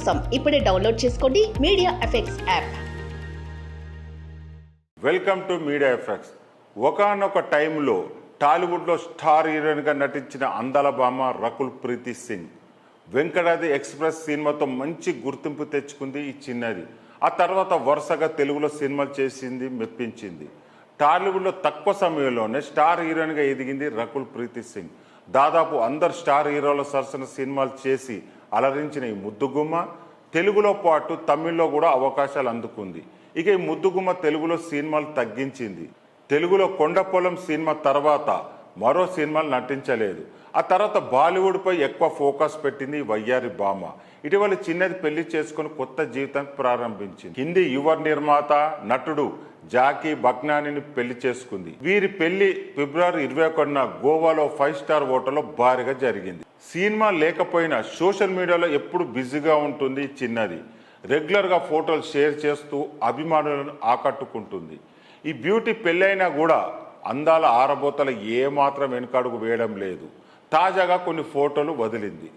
కోసం ఇప్పుడే డౌన్లోడ్ చేసుకోండి media effects app. Welcome to media effects. ఒకానొక టైంలో టాలీవుడ్లో స్టార్ హీరోయిన్గా నటించిన అందాల భామ రకుల్ ప్రీతి సింగ్ వెంకటాద్రి ఎక్స్ప్రెస్ సినిమాతో మంచి గుర్తింపు తెచ్చుకుంది ఈ చిన్నది. ఆ తర్వాత వరుసగా తెలుగులో సినిమాలు చేసింది, మెప్పించింది. టాలీవుడ్లో తక్కువ సమయంలోనే స్టార్ హీరోయిన్గా ఎదిగింది రకుల్ ప్రీతి సింగ్. దాదాపు అందరు స్టార్ హీరోల సరసన సినిమాలు చేసి అలరించిన ఈ ముద్దుగుమ్మ తెలుగులో పాటు తమిళ్లో కూడా అవకాశాలు అందుకుంది. ఇక ఈ ముద్దుగుమ్మ తెలుగులో సినిమాలు తగ్గించింది. తెలుగులో కొండపొలం సినిమా తర్వాత మరో సినిమాలు నటించలేదు. ఆ తర్వాత బాలీవుడ్పై ఎక్కువ ఫోకస్ పెట్టింది వయ్యారి భామ. ఇటీవల చిన్నది పెళ్లి చేసుకుని కొత్త జీవితాన్ని ప్రారంభించింది. హిందీ యువ నిర్మాత నటుడు జాకీ బగ్నానీని పెళ్లి చేసుకుంది. వీరి పెళ్లి ఫిబ్రవరి 21న గోవాలో 5 స్టార్ హోటల్లో భారీగా జరిగింది. సినిమా లేకపోయినా సోషల్ మీడియాలో ఎప్పుడు బిజీగా ఉంటుంది చిన్నది. రెగ్యులర్గా ఫోటోలు షేర్ చేస్తూ అభిమానులను ఆకట్టుకుంటుంది. ఈ బ్యూటీ పెళ్ళైనా కూడా అందాల ఆరబోతల ఏమాత్రం వెనుకడుగు వేయడం లేదు. తాజాగా కొన్ని ఫోటోలు వదిలింది.